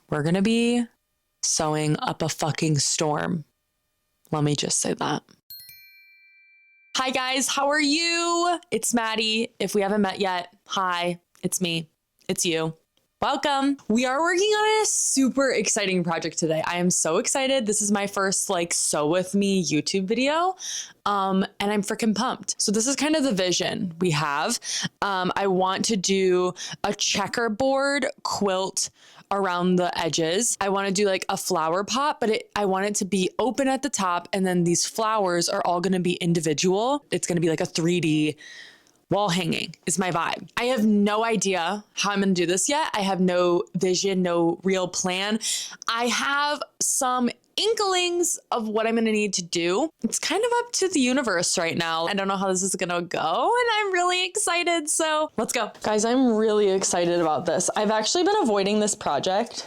We're gonna be sewing up a fucking storm. Let me just say that. Hi guys, how are you? It's Maddie. If we haven't met yet, hi, it's me. It's you. Welcome. We are working on a super exciting project today. I am so excited. This is my first sew with me YouTube video. And I'm freaking pumped. So this is kind of the vision we have. I want to do a checkerboard quilt around the edges. I want to do a flower pot, but I want it to be open at the top. And then these flowers are all going to be individual. It's going to be like a 3D wall hanging is my vibe. I have no idea how I'm going to do this yet. I have no vision, no real plan. I have some inklings of what I'm going to need to do. It's kind of up to the universe right now. I don't know how this is going to go, and I'm really excited. So let's go. Guys, I'm really excited about this. I've actually been avoiding this project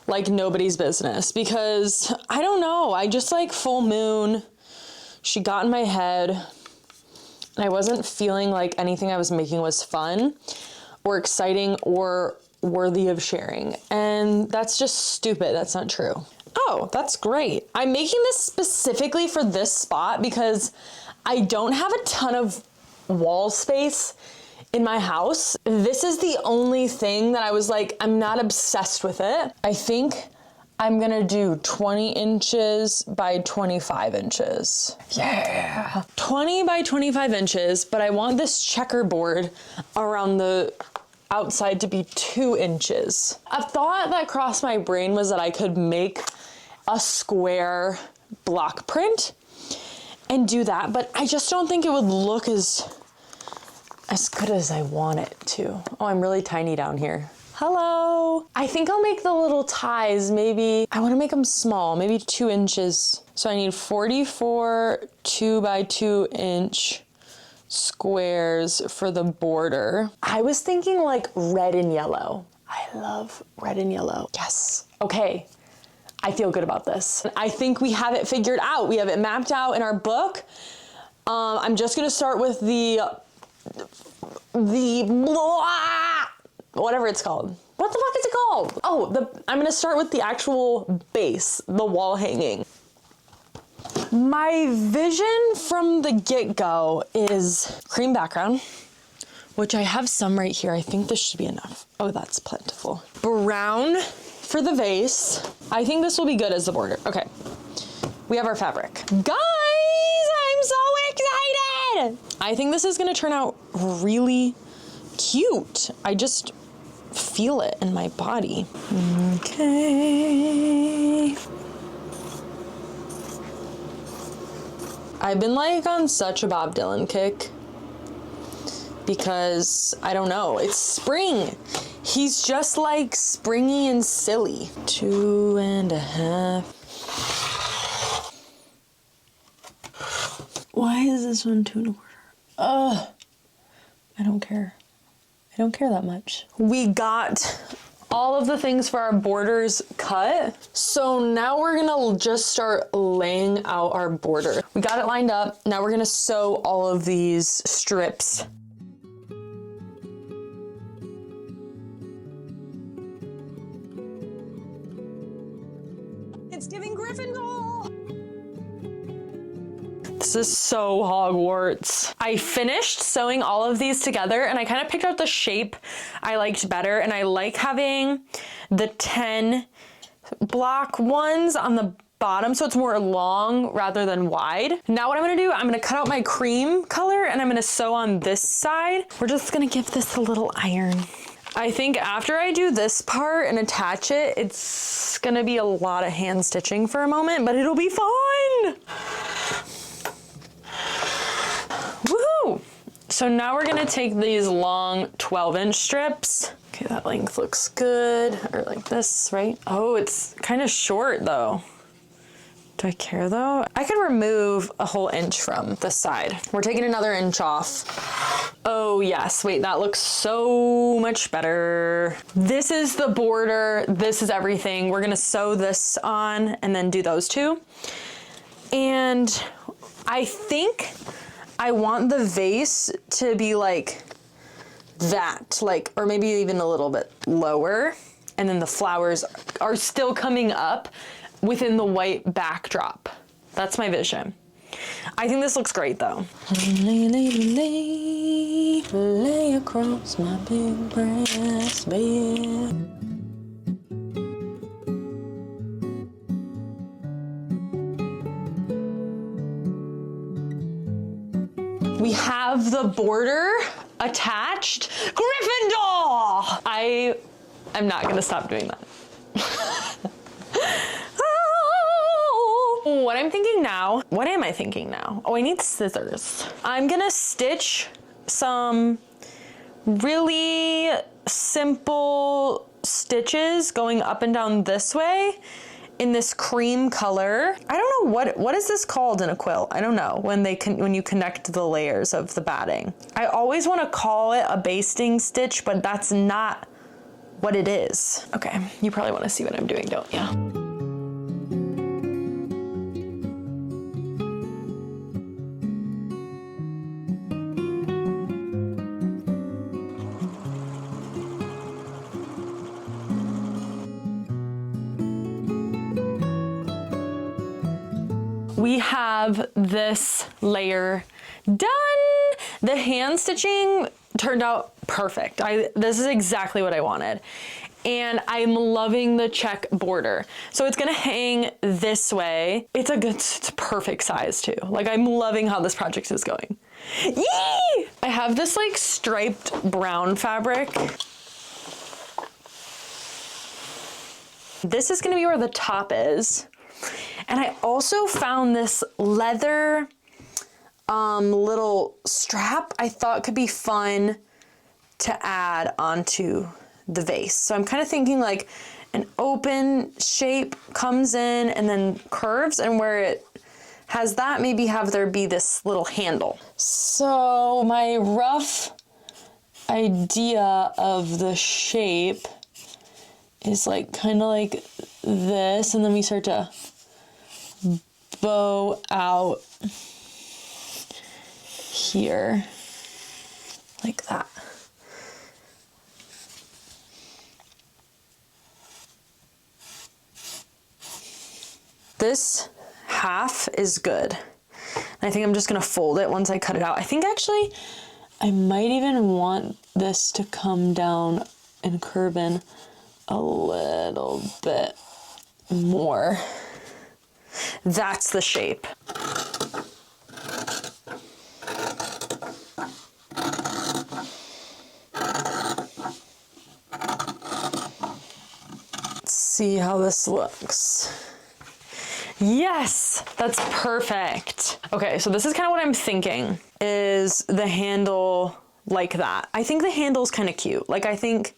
like nobody's business because I don't know. I just full moon. She got in my head. I wasn't feeling like anything I was making was fun or exciting or worthy of sharing. And that's just stupid. That's not true. Oh, that's great. I'm making this specifically for this spot because I don't have a ton of wall space in my house. This is the only thing that I was I'm not obsessed with it. I think I'm gonna do 20 inches by 25 inches. Yeah. 20 by 25 inches, but I want this checkerboard around the outside to be 2 inches. A thought that crossed my brain was that I could make a square block print and do that, but I just don't think it would look as good as I want it to. Oh, I'm really tiny down here. Hello. I think I'll make the little ties, maybe, I wanna make them small, maybe 2 inches. So I need 44 2 by 2 inch squares for the border. I was thinking red and yellow. I love red and yellow. Yes. Okay. I feel good about this. I think we have it figured out. We have it mapped out in our book. I'm just gonna start with the whatever it's called. What the fuck is it called? Oh, I'm gonna start with the actual base, the wall hanging. My vision from the get-go is cream background, which I have some right here. I think this should be enough. Oh, that's plentiful. Brown for the vase. I think this will be good as the border. Okay, we have our fabric. Guys, I'm so excited. I think this is gonna turn out really cute. I just feel it in my body. Okay. I've been on such a Bob Dylan kick because I don't know, it's spring. He's just springy and silly. 2.5. Why is this one 2.25? Ugh, I don't care. I don't care that much. We got all of the things for our borders cut. So now we're gonna just start laying out our border. We got it lined up. Now we're gonna sew all of these strips. It's giving Gryffindor. This is so Hogwarts. I finished sewing all of these together and I kind of picked out the shape I liked better, and I like having the 10 block ones on the bottom so it's more long rather than wide. Now what I'm gonna do, I'm gonna cut out my cream color and I'm gonna sew on this side. We're just gonna give this a little iron. I think after I do this part and attach it, it's gonna be a lot of hand stitching for a moment, but it'll be fun. Woohoo! So now we're gonna take these long 12-inch strips. Okay, that length looks good, or like this, right? Oh, it's kind of short though. Do I care though? I could remove a whole inch from the side. We're taking another inch off. Oh yes, wait, that looks so much better. This is the border, this is everything. We're gonna sew this on and then do those two. And I think I want the vase to be like that, or maybe even a little bit lower. and then the flowers are still coming up within the white backdrop. That's my vision. I think this looks great though. Lay across my big brass bed. We have the border attached. Gryffindor! I'm not gonna stop doing that. Oh, what I'm thinking now, what am I thinking now? Oh, I need scissors. I'm gonna stitch some really simple stitches going up and down this way in this cream color. I don't know what is this called in a quilt? I don't know when you connect the layers of the batting. I always want to call it a basting stitch, but that's not what it is. Okay, you probably want to see what I'm doing, don't you? We have this layer done. The hand stitching turned out perfect. This is exactly what I wanted. And I'm loving the check border. So it's gonna hang this way. It's perfect size too. Like, I'm loving how this project is going. Yee! I have this like striped brown fabric. This is gonna be where the top is. And I also found this leather little strap I thought could be fun to add onto the vase. So I'm kind of thinking like an open shape comes in and then curves, and where it has that, maybe have there be this little handle. So my rough idea of the shape is like kind of like this, and then we start to bow out here like that. This half is good. And I think I'm just gonna fold it once I cut it out. I think actually I might even want this to come down and curve in a little bit more. That's the shape. Let's see how this looks. Yes, that's perfect. Okay, so this is kind of what I'm thinking, is the handle like that. I think the handle's kind of cute. Like, I think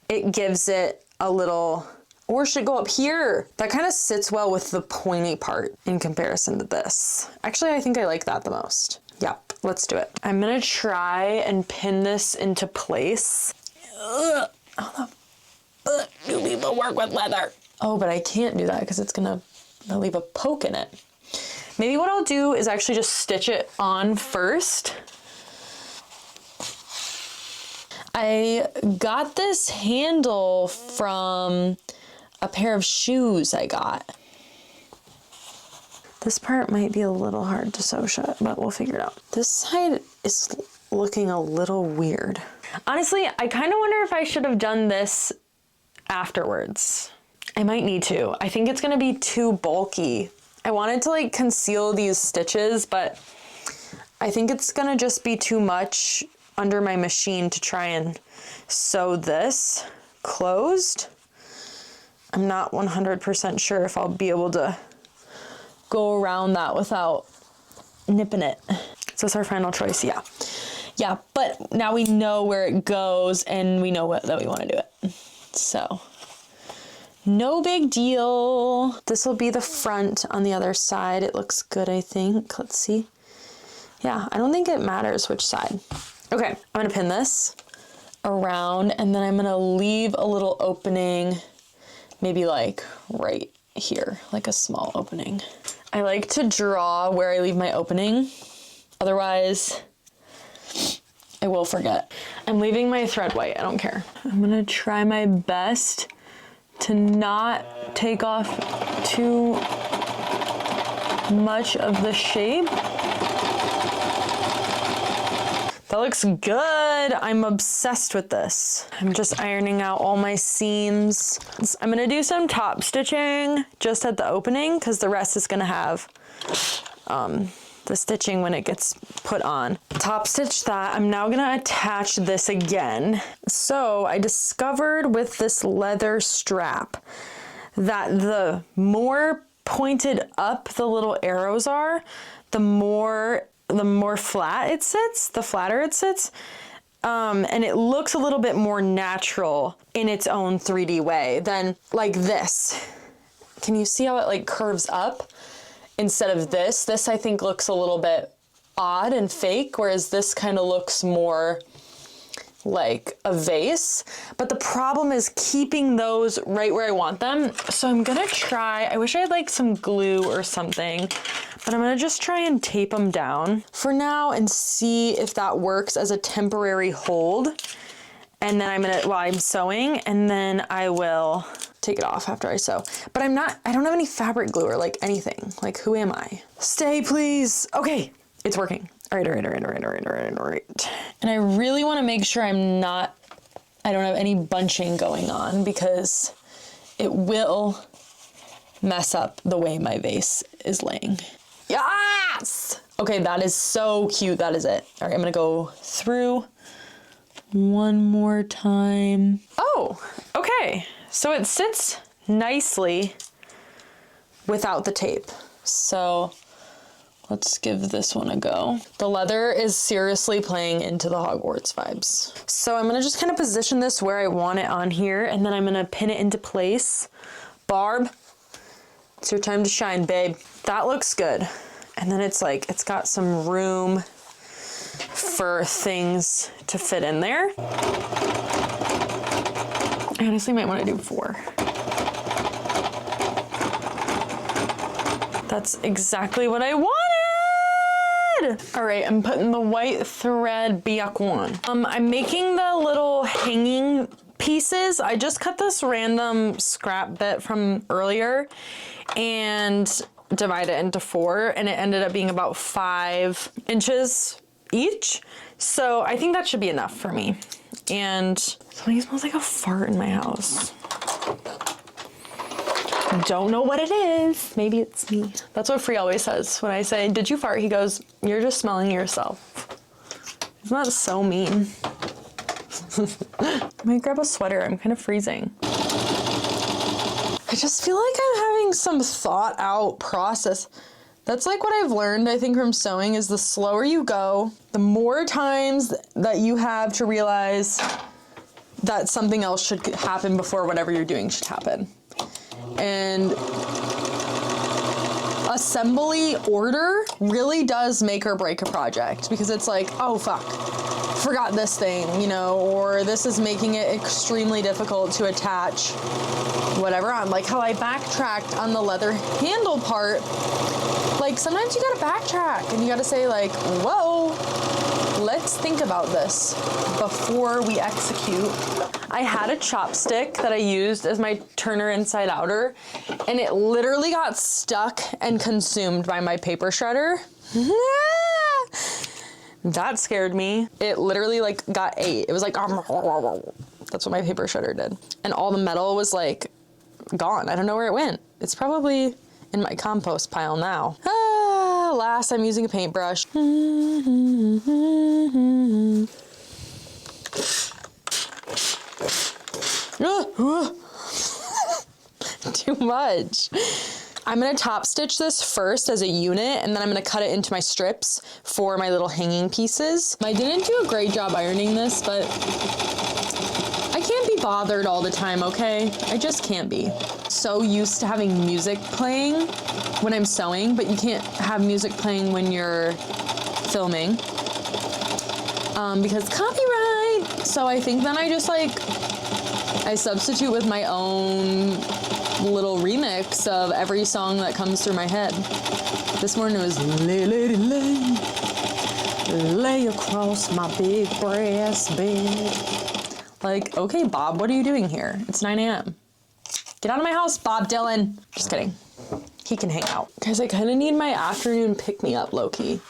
it gives it a little, or should it go up here? That kind of sits well with the pointy part in comparison to this. Actually, I think I like that the most. Yep, let's do it. I'm gonna try and pin this into place. Ugh, how the do people work with leather? Oh, but I can't do that because it's gonna leave a poke in it. Maybe what I'll do is actually just stitch it on first. I got this handle from a pair of shoes I got. This part might be a little hard to sew shut, but we'll figure it out. This side is looking a little weird. Honestly, I kind of wonder if I should have done this afterwards. I might need to. I think it's gonna be too bulky. I wanted to like conceal these stitches, but I think it's gonna just be too much under my machine to try and sew this closed. I'm not 100% sure if I'll be able to go around that without nipping it. Is this our final choice? Yeah. Yeah, but now we know where it goes and we know that we want to do it. So, no big deal. This will be the front on the other side. It looks good, I think. Let's see. Yeah, I don't think it matters which side. Okay, I'm gonna pin this around, and then I'm gonna leave a little opening, maybe like right here, like a small opening. I like to draw where I leave my opening. Otherwise, I will forget. I'm leaving my thread white, I don't care. I'm gonna try my best to not take off too much of the shape. That looks good. I'm obsessed with this. I'm just ironing out all my seams. I'm gonna do some top stitching just at the opening because the rest is gonna have the stitching when it gets put on. Top stitch that. I'm now gonna attach this again. So I discovered with this leather strap that the more pointed up the little arrows are, the more flat it sits, the flatter it sits. And it looks a little bit more natural in its own 3D way than like this. Can you see how it like curves up instead of this? This I think looks a little bit odd and fake, whereas this kind of looks more like a vase. But the problem is keeping those right where I want them. So I'm gonna try, I wish I had like some glue or something, but I'm gonna just try and tape them down for now and see if that works as a temporary hold. And then I'm gonna, while I'm sewing, and then I will take it off after I sew. But I don't have any fabric glue or like anything. Like, who am I? Stay, please. Okay, it's working. All right. And I really wanna make sure I don't have any bunching going on because it will mess up the way my vase is laying. Yes! Okay, that is so cute. That is it. All right, I'm gonna go through one more time. Oh, okay. So it sits nicely without the tape. So let's give this one a go. The leather is seriously playing into the Hogwarts vibes. So I'm gonna just kind of position this where I want it on here, and then I'm gonna pin it into place. Barb, it's your time to shine, babe. That looks good. And then it's like, it's got some room for things to fit in there. I honestly might want to do 4. That's exactly what I wanted. All right, I'm putting the white thread back on. I'm making the little hanging pieces. I just cut this random scrap bit from earlier and divide it into 4, and it ended up being about 5 inches each. So I think that should be enough for me. And something smells like a fart in my house. Don't know what it is. Maybe it's me. That's what Free always says. When I say, did you fart? He goes, you're just smelling yourself. Isn't that so mean? I might grab a sweater. I'm kind of freezing. I just feel like I'm having some thought out process. That's like what I've learned, I think, from sewing, is the slower you go, the more times that you have to realize that something else should happen before whatever you're doing should happen. And assembly order really does make or break a project, because it's like, oh fuck, forgot this thing, you know, or this is making it extremely difficult to attach whatever on. Like how I backtracked on the leather handle part. Like sometimes you gotta backtrack and you gotta say like, whoa, let's think about this before we execute. I had a chopstick that I used as my turner inside outer, and it literally got stuck and consumed by my paper shredder. That scared me. It literally like got ate. It was like, that's what my paper shredder did. And all the metal was like gone. I don't know where it went. It's probably in my compost pile now. Last, I'm using a paintbrush. Too much. I'm gonna top stitch this first as a unit, and then I'm gonna cut it into my strips for my little hanging pieces. I didn't do a great job ironing this, but I can't be bothered all the time, okay? I just can't be. So used to having music playing when I'm sewing, but you can't have music playing when you're filming because copyright. So I think then I just like, I substitute with my own little remix of every song that comes through my head. This morning it was lay, lady, lay, lay across my big brass bed. Like, okay, Bob, what are you doing here? It's 9 a.m. Get out of my house, Bob Dylan. Just kidding. He can hang out. Guys, I kind of need my afternoon pick-me-up, low-key.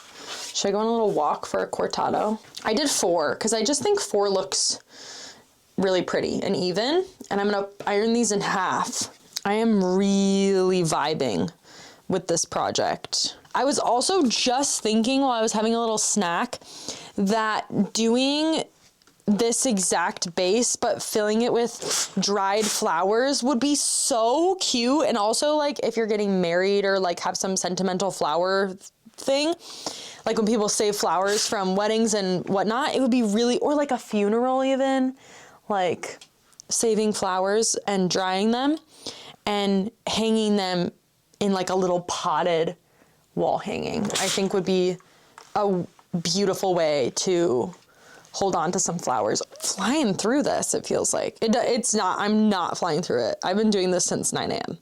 Should I go on a little walk for a cortado? I did 4, because I just think 4 looks really pretty and even, and I'm gonna iron these in half. I am really vibing with this project. I was also just thinking while I was having a little snack that doing this exact base but filling it with dried flowers would be so cute. And also, like, if you're getting married or like have some sentimental flower thing, like when people save flowers from weddings and whatnot, it would be really, or like a funeral even, like saving flowers and drying them and hanging them in like a little potted wall hanging, I think would be a beautiful way to hold on to some flowers. Flying through this, it feels like. It's not, I'm not flying through it. I've been doing this since 9 a.m.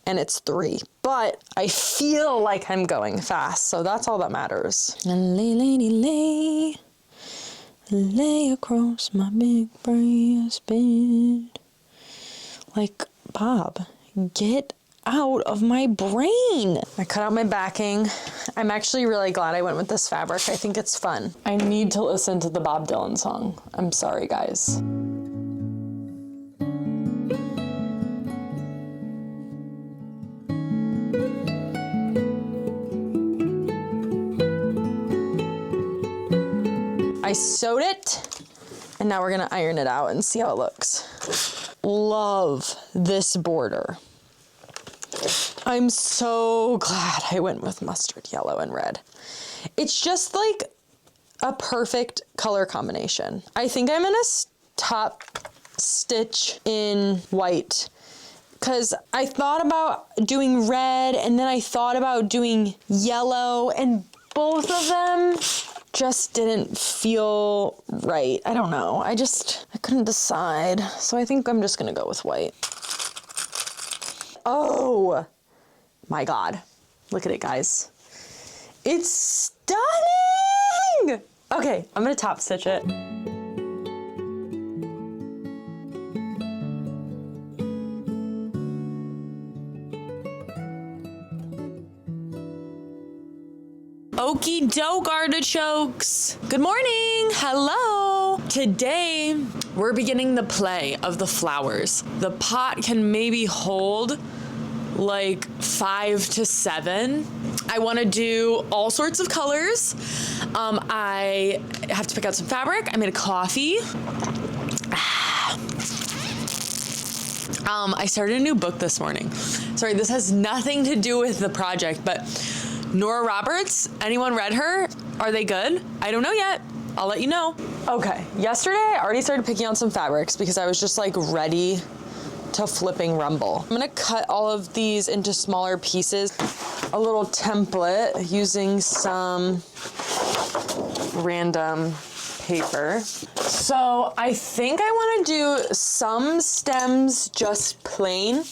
and it's 3, but I feel like I'm going fast, so that's all that matters. And lay, lady, lay, lay across my big breast bed. Like, Bob, get out of my brain. I cut out my backing. I'm actually really glad I went with this fabric. I think it's fun. I need to listen to the Bob Dylan song. I'm sorry, guys. I sewed it, and now we're gonna iron it out and see how it looks. Love this border. I'm so glad I went with mustard yellow and red. It's just like a perfect color combination. I think I'm gonna top stitch in white because I thought about doing red and then I thought about doing yellow, and both of them just didn't feel right. I don't know. I couldn't decide. So I think I'm just gonna go with white. Oh my God. Look at it, guys. It's stunning. Okay, I'm gonna top stitch it. Okie doke, artichokes. Good morning. Hello. Today, we're beginning the play of the flowers. The pot can maybe hold like 5 to 7. I want to do all sorts of colors. I have to pick out some fabric. I made a coffee. I started a new book this morning. Sorry, this has nothing to do with the project, but Nora Roberts, anyone read her? Are they good? I don't know yet. I'll let you know. Okay, yesterday I already started picking out some fabrics because I was just like ready to flipping rumble. I'm gonna cut all of these into smaller pieces. A little template using some random paper. So I think I wanna do some stems just plain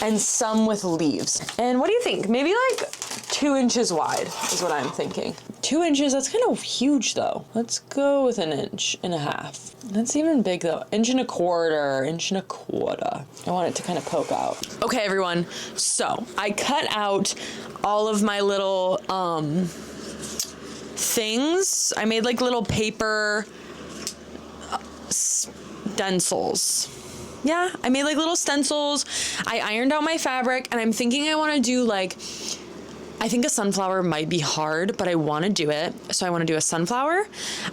and some with leaves. And what do you think? Maybe like 2 inches wide is what I'm thinking. 2 inches, that's kind of huge though. Let's go with 1.5 inches. That's even big though. 1.25 inches. I want it to kind of poke out. Okay, everyone. So I cut out all of my little things. I made like little paper stencils. Yeah, I made like little stencils. I ironed out my fabric, and I'm thinking I want to do like, I think a sunflower might be hard, but I want to do it. So I want to do a sunflower.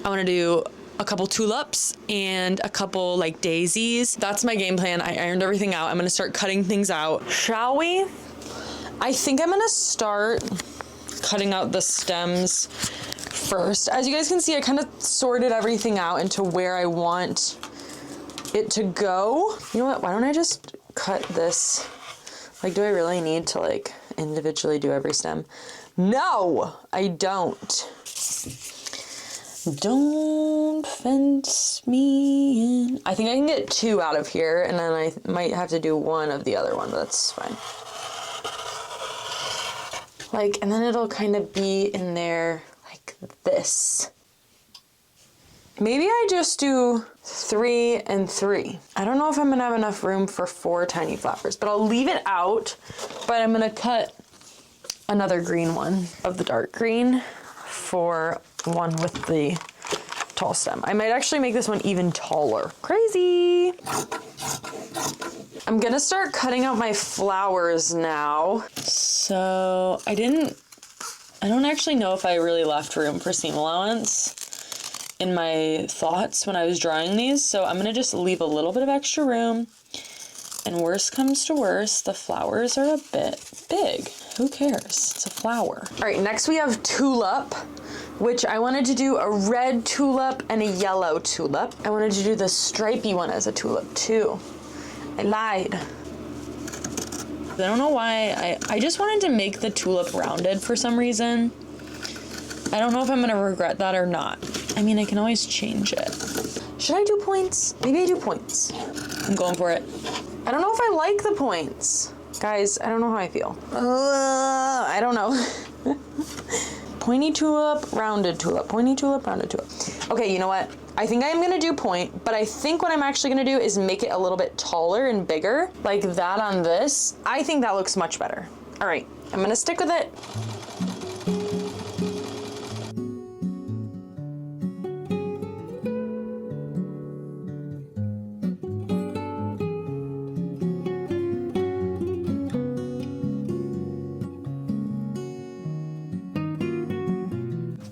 I want to do a couple tulips and a couple like daisies. That's my game plan. I ironed everything out. I'm going to start cutting things out. Shall we? I think I'm going to start cutting out the stems first. As you guys can see, I kind of sorted everything out into where I want it to go. You know what? Why don't I just cut this? Like, do I really need to like individually do every stem? No, I don't. Don't fence me in. I think I can get 2 out of here, and then I might have to do 1 of the other one, but that's fine. Like, and then it'll kind of be in there like this. Maybe I just do 3 and 3. I don't know if I'm gonna have enough room for 4 tiny flowers, but I'll leave it out. But I'm gonna cut another green one of the dark green for one with the tall stem. I might actually make this one even taller. Crazy. I'm gonna start cutting out my flowers now. So I don't actually know if I really left room for seam allowance in my thoughts when I was drawing these. So I'm gonna just leave a little bit of extra room. And worst comes to worst, the flowers are a bit big. Who cares? It's a flower. All right, next we have tulip, which I wanted to do a red tulip and a yellow tulip. I wanted to do the stripy one as a tulip too. I lied. I don't know why. I just wanted to make the tulip rounded for some reason. I don't know if I'm gonna regret that or not. I mean, I can always change it. Should I do points? Maybe I do points. I'm going for it. I don't know if I like the points. Guys, I don't know how I feel. I don't know. Pointy tulip, rounded tulip. Pointy tulip, rounded tulip. Okay, you know what? I think I'm gonna do point, but I think what I'm actually gonna do is make it a little bit taller and bigger, like that on this. I think that looks much better. All right, I'm gonna stick with it.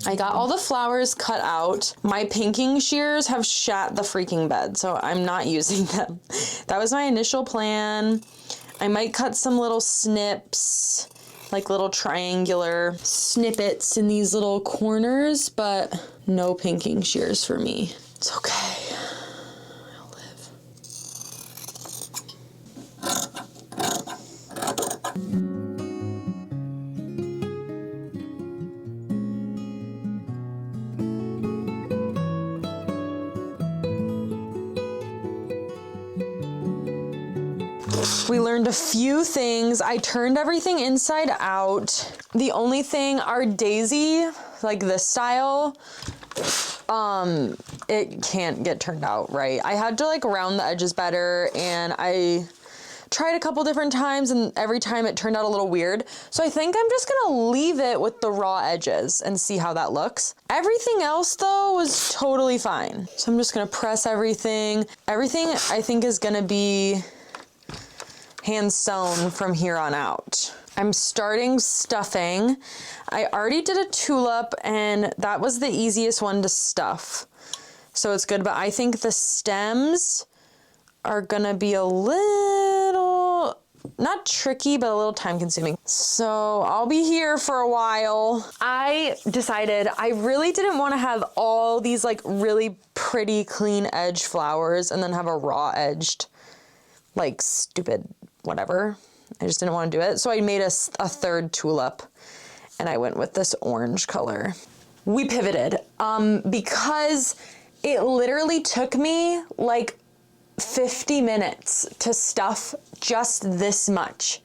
I got all the flowers cut out. My pinking shears have shat the freaking bed, so I'm not using them. That was my initial plan. I might cut some little snips, like little triangular snippets in these little corners, but no pinking shears for me. It's okay. I'll live. We learned a few things. I turned everything inside out. The only thing, our daisy, like this style, it can't get turned out right. I had to like round the edges better, and I tried a couple different times, and every time it turned out a little weird. So I think I'm just gonna leave it with the raw edges and see how that looks. Everything else though was totally fine. So I'm just gonna press everything. Everything I think is gonna be hand sewn from here on out. I'm starting stuffing. I already did a tulip, and that was the easiest one to stuff. So it's good, but I think the stems are gonna be a little, not tricky, but a little time consuming. So I'll be here for a while. I decided I really didn't want to have all these like really pretty clean edge flowers and then have a raw edged, like stupid whatever. I just didn't want to do it. So I made a third tulip, and I went with this orange color. We pivoted because it literally took me like 50 minutes to stuff just this much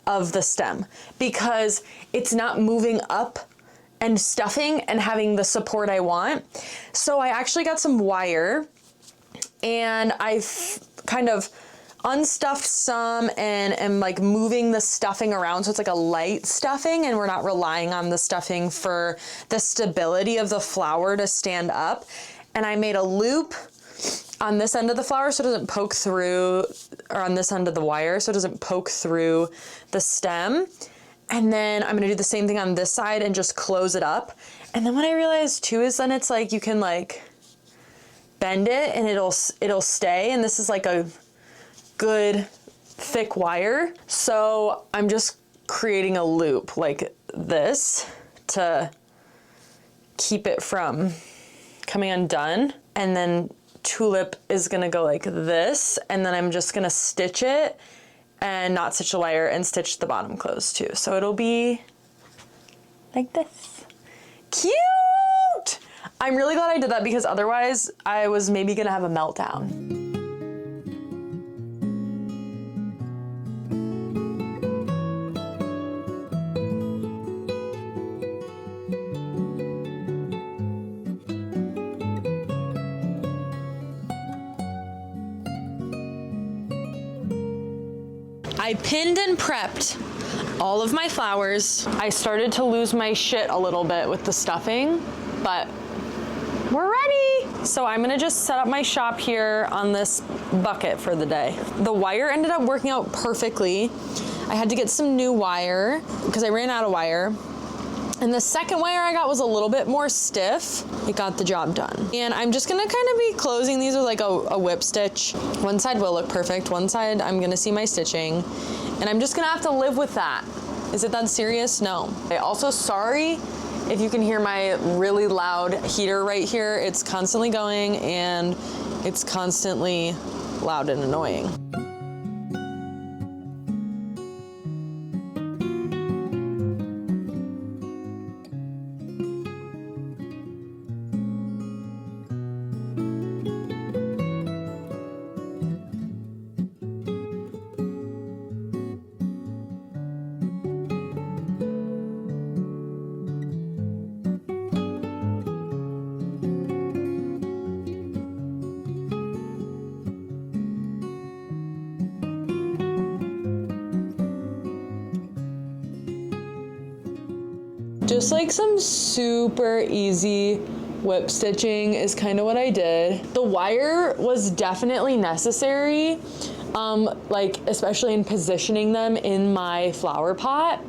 of the stem because it's not moving up and stuffing and having the support I want. So I actually got some wire, and I've kind of unstuffed some and am like moving the stuffing around so it's like a light stuffing, and we're not relying on the stuffing for the stability of the flower to stand up. And I made a loop on this end of the flower so it doesn't poke through, or on this end of the wire so it doesn't poke through the stem. And then I'm gonna do the same thing on this side and just close it up. And then what I realized too is then it's like you can like bend it and it'll stay, and this is like a good thick wire. So I'm just creating a loop like this to keep it from coming undone. And then tulip is gonna go like this, and then I'm just gonna stitch it and not stitch the wire and stitch the bottom closed too. So it'll be like this. Cute! I'm really glad I did that because otherwise I was maybe gonna have a meltdown. I pinned and prepped all of my flowers. I started to lose my shit a little bit with the stuffing, but we're ready. So I'm gonna just set up my shop here on this bucket for the day. The wire ended up working out perfectly. I had to get some new wire because I ran out of wire. And the second wire I got was a little bit more stiff. It got the job done. And I'm just gonna kind of be closing these with like a whip stitch. One side will look perfect. One side I'm gonna see my stitching. And I'm just gonna have to live with that. Is it that serious? No. Also, sorry if you can hear my really loud heater right here. It's constantly going and it's constantly loud and annoying. Just like some super easy whip stitching is kind of what I did. The wire was definitely necessary, like especially in positioning them in my flower pot.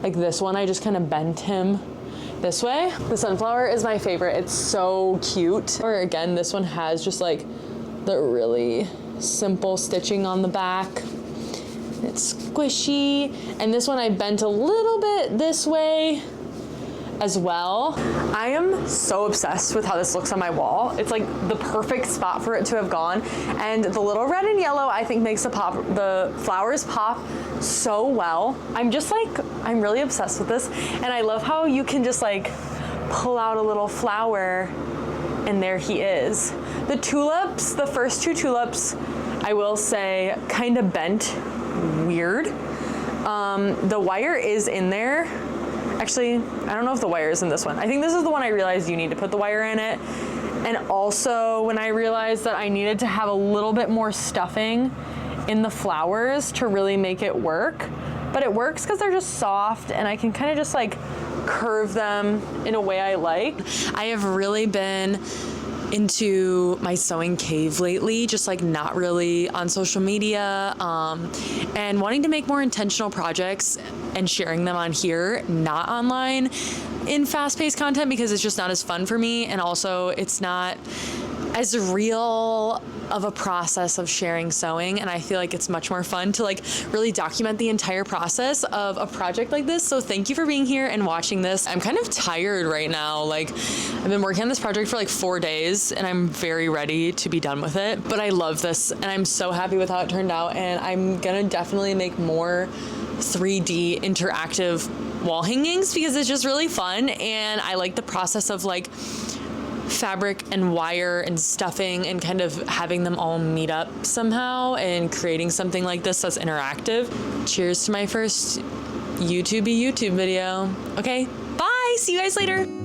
Like this one, I just kind of bent him this way. The sunflower is my favorite. It's so cute. Or again, this one has just like the really simple stitching on the back. It's squishy. And this one I bent a little bit this way as well. I am so obsessed with how this looks on my wall. It's like the perfect spot for it to have gone. And the little red and yellow I think makes the flowers pop so well. I'm really obsessed with this. And I love how you can just like pull out a little flower and there he is. The tulips, the first two tulips, I will say kind of bent weird. The wire is in there. Actually, I don't know if the wire is in this one. I think this is the one I realized you need to put the wire in it. And also when I realized that I needed to have a little bit more stuffing in the flowers to really make it work. But it works because they're just soft and I can kind of just like curve them in a way I like. I have really been into my sewing cave lately, just like not really on social media, and wanting to make more intentional projects and sharing them on here, not online in fast-paced content because it's just not as fun for me, and also it's not as real of a process of sharing sewing, and I feel like it's much more fun to like really document the entire process of a project like this. So thank you for being here and watching this. I'm kind of tired right now. Like I've been working on this project for like 4 days and I'm very ready to be done with it, but I love this and I'm so happy with how it turned out, and I'm gonna definitely make more 3D interactive wall hangings because it's just really fun, and I like the process of like fabric and wire and stuffing and kind of having them all meet up somehow and creating something like this that's interactive. Cheers to my first YouTube video. Okay, bye, see you guys later.